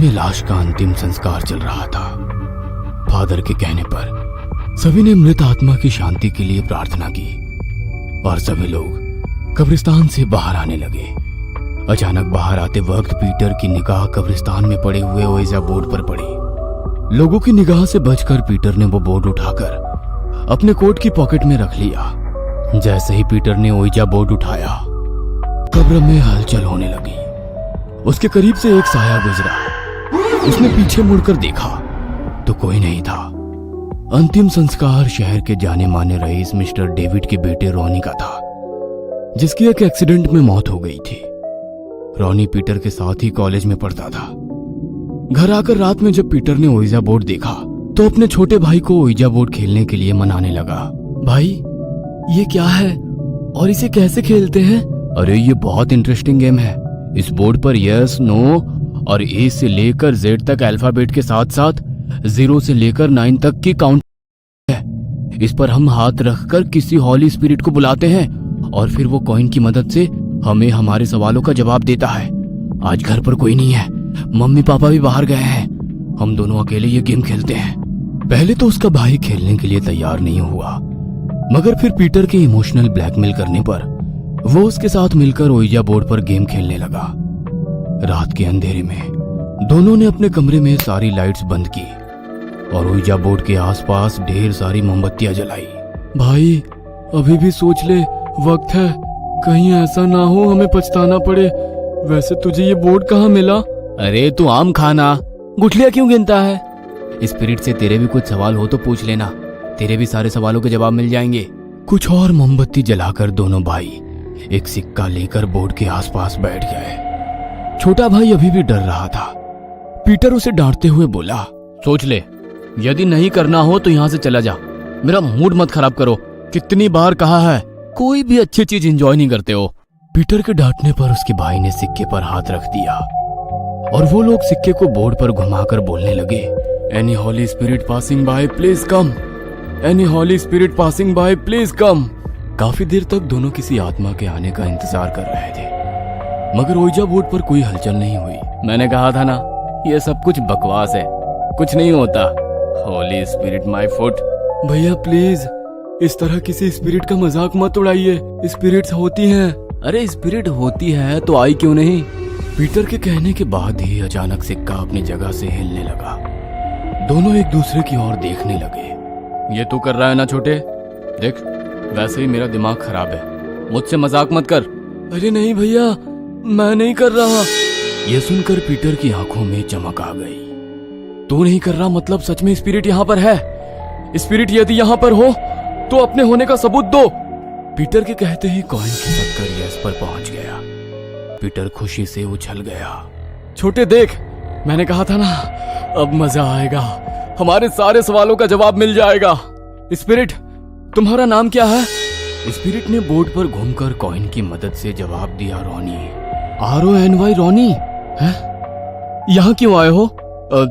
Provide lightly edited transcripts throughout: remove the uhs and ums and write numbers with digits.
में लाश का अंतिम संस्कार चल रहा था। फादर के कहने पर सभी ने मृत आत्मा की शांति के लिए प्रार्थना की और सभी लोग कब्रिस्तान से बाहर आने लगे। अचानक बाहर आते वक्त पीटर की निगाह कब्रिस्तान में पड़े हुए ओइजा बोर्ड पर पड़ी। लोगों की निगाह से बचकर पीटर ने वो बोर्ड उठाकर अपने कोट की पॉकेट में रख लिया। जैसे ही पीटर ने ओइजा बोर्ड उठाया, कब्र में हलचल होने लगी। उसके करीब से एक साया गुजरा। उसने पीछे मुड़कर देखा तो कोई नहीं था। अंतिम संस्कार शहर के जाने माने रईस मिस्टर डेविड के बेटे रॉनी का था, जिसकी एक एक्सीडेंट में मौत हो गई थी। रॉनी पीटर के साथ ही कॉलेज में पढ़ता था। घर आकर रात में जब पीटर ने ओइजा बोर्ड देखा तो अपने छोटे भाई को ओइजा बोर्ड खेलने के लिए मनाने लगा। भाई, ये क्या है और इसे कैसे खेलते हैं? अरे ये बहुत इंटरेस्टिंग गेम है। इस बोर्ड पर यस, नो और ए से लेकर जेड तक अल्फाबेट के साथ साथ 0 से लेकर 9 तक की काउंट है। इस पर हम हाथ रखकर किसी हॉली स्पिरिट को बुलाते हैं और फिर वो कॉइन की मदद से हमें हमारे सवालों का जवाब देता है। आज घर पर कोई नहीं है, मम्मी पापा भी बाहर गए हैं। हम दोनों अकेले ये गेम खेलते हैं। पहले तो उसका भाई खेलने के लिए तैयार नहीं हुआ, मगर फिर पीटर के इमोशनल ब्लैकमेल करने पर वो उसके साथ मिलकर ओइजा बोर्ड पर गेम खेलने लगा। रात के अंधेरे में दोनों ने अपने कमरे में सारी लाइट्स बंद की और ओइजा बोर्ड के आसपास ढेर सारी मोमबत्तियां जलाई। भाई, अभी भी सोच ले, वक्त है। कहीं ऐसा ना हो हमें पछताना पड़े। वैसे तुझे ये बोर्ड कहाँ मिला? अरे तू आम खाना, गुठलियां क्यों गिनता है? स्पिरिट से तेरे भी कुछ सवाल हो तो पूछ लेना, तेरे भी सारे सवालों के जवाब मिल जाएंगे। कुछ और मोमबत्ती जलाकर दोनों भाई एक सिक्का लेकर बोर्ड के आसपास बैठ गए। छोटा भाई अभी भी डर रहा था। पीटर उसे डांटते हुए बोला, सोच ले, यदि नहीं करना हो तो यहाँ से चला जा। मेरा मूड मत खराब करो। कितनी बार कहा है, कोई भी अच्छी चीज एंजॉय नहीं करते हो। पीटर के डांटने पर उसके भाई ने सिक्के पर हाथ रख दिया और वो लोग सिक्के को बोर्ड पर घुमाकर बोलने लगे, any holy spirit passing by please come, any holy spirit passing by please come. काफी देर तक दोनों किसी आत्मा के आने का इंतजार कर रहे थे, मगर ओइजा बोर्ड पर कोई हलचल नहीं हुई। मैंने कहा था ना, ये सब कुछ बकवास है, कुछ नहीं होता। हॉली स्पिरिट माय फुट। भैया प्लीज, इस तरह किसी स्पिरिट का मजाक मत उड़ाइए। स्पिरिट्स होती हैं। अरे स्पिरिट होती है तो आई क्यों नहीं? पीटर के कहने के बाद ही अचानक सिक्का अपनी जगह से हिलने लगा। दोनों एक दूसरे की ओर देखने लगे। ये तू कर रहा है ना छोटे? देख, वैसे ही मेरा दिमाग खराब है, मुझसे मजाक मत कर। अरे नहीं भैया, मैं नहीं कर रहा। यह सुनकर पीटर की आंखों में चमक आ गई। तू नहीं कर रहा मतलब सच में स्पिरिट यहाँ पर है? स्पिरिट यदि यहाँ पर हो तो अपने होने का सबूत दो। पीटर के कहते ही कॉइन खिसककर यस पर पहुंच गया। पीटर खुशी से उछल गया। छोटे देख, मैंने कहा था ना, अब मजा आएगा। हमारे सारे सवालों का जवाब मिल जाएगा। स्पिरिट, तुम्हारा नाम क्या है? स्पिरिट ने बोर्ड पर घूमकर कॉइन की मदद से जवाब दिया, रॉनी। RONY, Ronnie. हैं? यहाँ क्यों आए हो?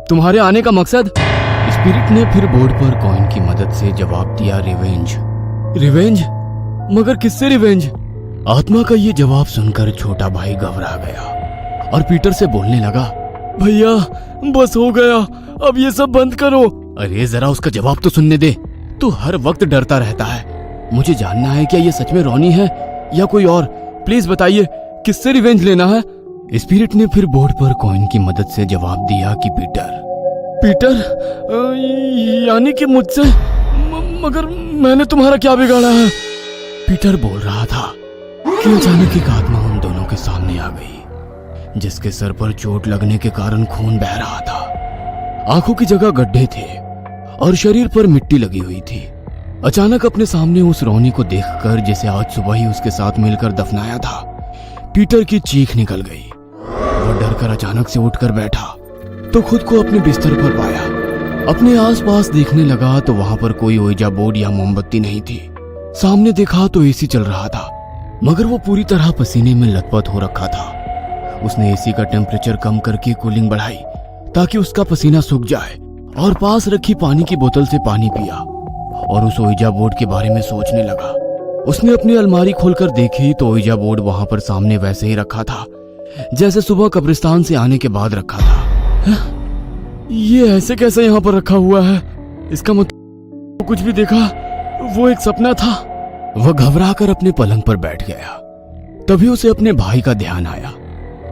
तुम्हारे आने का मकसद? स्पिरिट ने फिर बोर्ड पर कॉइन की मदद से जवाब दिया, रिवेंज। रिवेंज? मगर किससे रिवेंज? आत्मा का ये जवाब सुनकर छोटा भाई घबरा गया और पीटर से बोलने लगा, भैया बस हो गया, अब ये सब बंद करो। अरे जरा उसका जवाब तो सुनने दे। तू हर वक्त डरता रहता है। मुझे जानना है क्या ये सच में रॉनी है या कोई और? प्लीज बताइए, किससे रिवेंज लेना है? स्पिरिट ने फिर बोर्ड पर कॉइन की मदद से जवाब दिया कि पीटर। पीटर? यानी कि मुझसे? मगर मैंने तुम्हारा क्या बिगाड़ा है? पीटर बोल रहा था कि अचानक एक आत्मा उन दोनों के सामने आ गई, जिसके सर पर चोट लगने के कारण खून बह रहा था। आंखों की जगह गड्ढे थे और शरीर पर मिट्टी लगी हुई थी। अचानक अपने सामने उस रॉनी को देखकर, जिसे आज सुबह ही उसके साथ मिलकर दफनाया था, पीटर की चीख निकल गई। वो डरकर अचानक से उठकर बैठा तो खुद को अपने बिस्तर पर पाया। अपने आसपास देखने लगा तो वहां पर कोई ओइजा बोर्ड या मोमबत्ती नहीं थी। सामने देखा तो एसी चल रहा था, मगर वो पूरी तरह पसीने में लथपथ हो रखा था। उसने एसी का टेम्परेचर कम करके कूलिंग बढ़ाई ताकि उसका पसीना सूख जाए और पास रखी पानी की बोतल से पानी पिया और उस ओइजा बोर्ड के बारे में सोचने लगा। उसने अपनी अलमारी खोलकर देखी तो ओइजा बोर्ड वहां पर सामने वैसे ही रखा था जैसे सुबह कब्रिस्तान से आने के बाद रखा था। ये ऐसे कैसे यहाँ पर रखा हुआ है? इसका मतलब कुछ भी देखा वो एक सपना था। वह घबरा कर अपने पलंग पर बैठ गया। तभी उसे अपने भाई का ध्यान आया।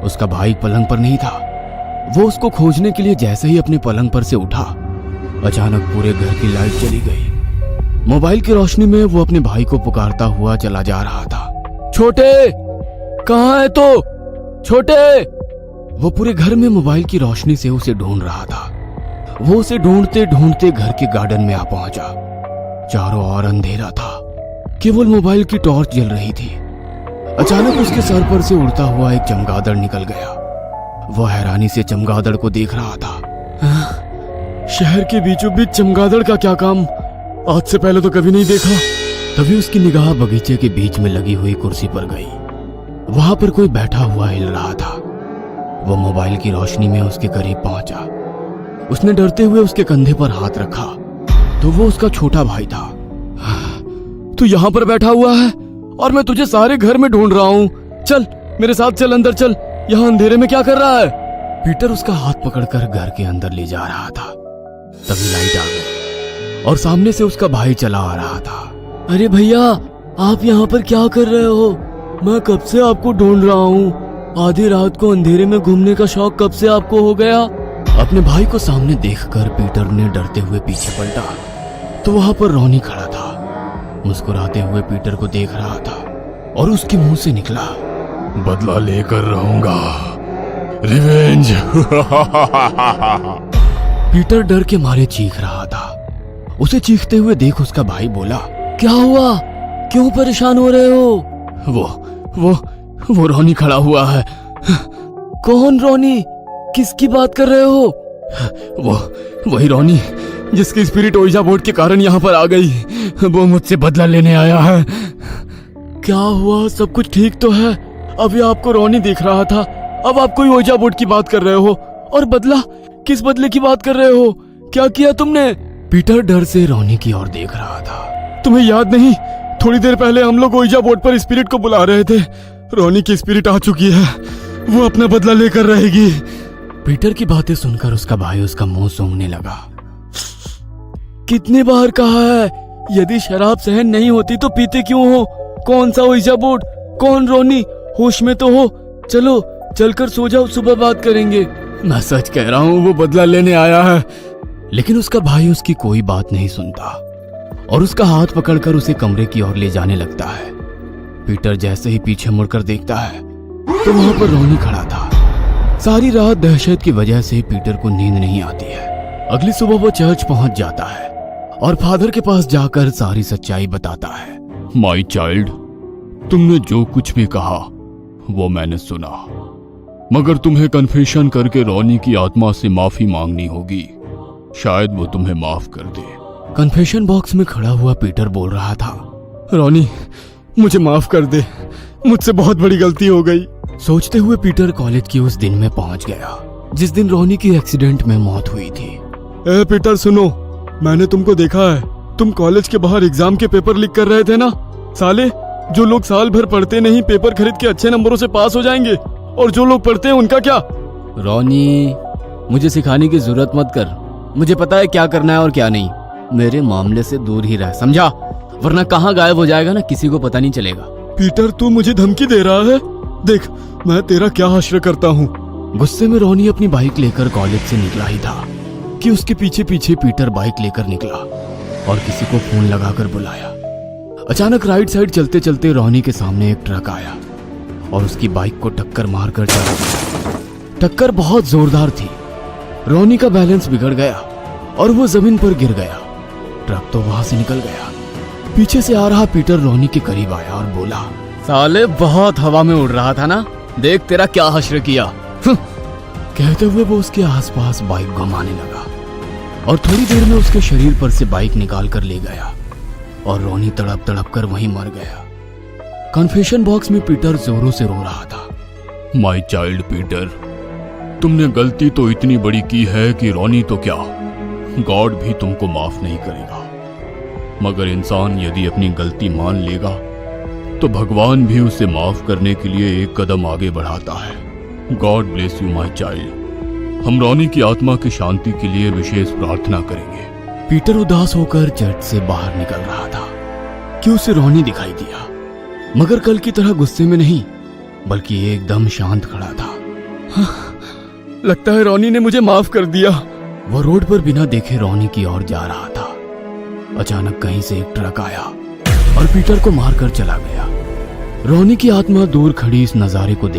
उसका भाई पलंग पर नहीं था। वो उसको खोजने के लिए जैसे ही अपने पलंग पर से उठा, अचानक पूरे घर की लाइट चली गई। मोबाइल की रोशनी में वो अपने भाई को पुकारता हुआ चला जा रहा था। छोटे, कहाँ है तो? छोटे! वो पूरे घर में मोबाइल की रोशनी से उसे ढूंढ रहा था। वो उसे ढूंढते ढूंढते घर के गार्डन में आ पहुंचा। चारों ओर अंधेरा था, केवल मोबाइल की टॉर्च जल रही थी। अचानक उसके सर पर से उड़ता हुआ एक चमगादड़ निकल गया। वह हैरानी से चमगादड़ को देख रहा था। शहर के बीचों बीच चमगादड़ का क्या काम? आज से पहले तो कभी नहीं देखा। तभी उसकी निगाह बगीचे के बीच में लगी हुई कुर्सी पर गई। वहां पर कोई बैठा हुआ हिल रहा था। वो मोबाइल की रोशनी में उसके करीब पहुंचा। उसने डरते हुए उसके कंधे पर हाथ रखा तो वो उसका छोटा भाई था। तू यहाँ पर बैठा हुआ है और मैं तुझे सारे घर में ढूंढ रहा हूँ। चल मेरे साथ, चल अंदर चल। यहाँ अंधेरे में क्या कर रहा है? पीटर उसका हाथ पकड़कर घर के अंदर ले जा रहा था। तभी लाइट आ गई और सामने से उसका भाई चला आ रहा था। अरे भैया, आप यहाँ पर क्या कर रहे हो? मैं कब से आपको ढूंढ रहा हूँ। आधी रात को अंधेरे में घूमने का शौक कब से आपको हो गया? अपने भाई को सामने देखकर पीटर ने डरते हुए पीछे पलटा तो वहां पर रोनी खड़ा था। मुस्कुराते हुए पीटर को देख रहा था और उसके मुंह से निकला, बदला लेकर रहूंगा, रिवेंज। पीटर डर के मारे चीख रहा था। उसे चीखते हुए देख उसका भाई बोला, क्या हुआ? क्यों परेशान हो रहे हो? वो रोनी खड़ा हुआ है। कौन रोनी? किसकी बात कर रहे हो? वही रोनी जिसकी स्पिरिट ओइजा बोर्ड के कारण यहाँ पर आ गई। वो मुझसे बदला लेने आया है। क्या हुआ? सब कुछ ठीक तो है? अभी आपको रोनी दिख रहा था, अब आप कोई ओइजा बोर्ड की बात कर रहे हो। और बदला? किस बदले की बात कर रहे हो? क्या किया तुमने? पीटर डर से रोनी की ओर देख रहा था। तुम्हें याद नहीं, थोड़ी देर पहले हम लोग ओइजा बोर्ड पर स्पिरिट को बुला रहे थे। रोनी की स्पिरिट आ चुकी है, वो अपना बदला लेकर रहेगी। पीटर की बातें सुनकर उसका भाई उसका मुंह सूंघने लगा। कितनी बार कहा है, यदि शराब सहन नहीं होती तो पीते क्यों हो? कौन सा ओइजा बोर्ड? कौन रोनी? होश में तो हो? चलो चलकर सो जाओ, सुबह बात करेंगे। मैं सच कह रहा हूँ, वो बदला लेने आया है। लेकिन उसका भाई उसकी कोई बात नहीं सुनता और उसका हाथ पकड़कर उसे कमरे की ओर ले जाने लगता है। पीटर जैसे ही पीछे मुड़कर देखता है तो वहां पर रोनी खड़ा था। सारी रात दहशत की वजह से पीटर को नींद नहीं आती है। अगली सुबह वो चर्च पहुंच जाता है और फादर के पास जाकर सारी सच्चाई बताता है। माय चाइल्ड, तुमने जो कुछ भी कहा वो मैंने सुना, मगर तुम्हें कन्फेशन करके रोनी की आत्मा से माफी मांगनी होगी। शायद वो तुम्हें माफ कर दे। कन्फेशन बॉक्स में खड़ा हुआ पीटर बोल रहा था, रोनी मुझे माफ कर दे, मुझसे बहुत बड़ी गलती हो गई। सोचते हुए पीटर कॉलेज की उस दिन में पहुंच गया जिस दिन रोनी की एक्सीडेंट में मौत हुई थी। ए पीटर सुनो, मैंने तुमको देखा है, तुम कॉलेज के बाहर एग्जाम के पेपर लीक कर रहे थे ना। साले, जो लोग साल भर पढ़ते नहीं पेपर खरीद के अच्छे नंबरों से पास हो जाएंगे, और जो लोग पढ़ते हैं उनका क्या? रोनी, मुझे सिखाने की जरूरत मत कर। मुझे पता है क्या करना है और क्या नहीं। मेरे मामले से दूर ही रह, समझा? वरना कहाँ गायब हो जाएगा ना, किसी को पता नहीं चलेगा। पीटर, तू मुझे धमकी दे रहा है? देख मैं तेरा क्या हश्र करता हूँ। गुस्से में रोनी अपनी बाइक लेकर कॉलेज से निकला ही था कि उसके पीछे पीछे पीटर बाइक लेकर निकला और किसी को फोन लगाकर बुलाया। अचानक राइट साइड चलते चलते रोनी के सामने एक ट्रक आया और उसकी बाइक को टक्कर मारकर चला गया। टक्कर बहुत जोरदार थी। रोनी का बैलेंस बिगड़ गया और वो जमीन पर गिर गया। ट्रक तो वहां से निकल गया। पीछे से आ रहा पीटर रोनी के करीब आया और बोला, साले बहुत हवा में उड़ रहा था ना, देख तेरा क्या हश्र किया। कहते हुए वो उसके आसपास बाइक घुमाने लगा और थोड़ी देर में उसके शरीर पर से बाइक निकाल कर ले गया और रोनी तड़प तड़प कर वहीं मर गया। कन्फेशन बॉक्स में पीटर जोरों से रो रहा था। माय चाइल्ड पीटर, तुमने गलती तो इतनी बड़ी की है कि रोनी तो क्या, गॉड भी तुमको माफ नहीं करेगा। मगर इंसान यदि अपनी गलती मान लेगा तो भगवान भी उसे माफ करने के लिए एक कदम आगे बढ़ाता है। God bless you my child. हम रॉनी की आत्मा की शांति के लिए विशेष प्रार्थना करेंगे। पीटर उदास होकर जेट से बाहर निकल रहा था कि उसे रॉनी दिखाई दिया, मगर कल की तरह गुस्से में नहीं बल्कि एकदम शांत खड़ा था। लगता है रॉनी ने मुझे माफ कर दिया। वह रोड पर बिना देखे रॉनी की ओर जा रहा था। अचानक कहीं से एक ट्रक आया और पीटर को मारकर चला गया। रॉनी की आत्मा दूर खड़ी इस नजारे को देख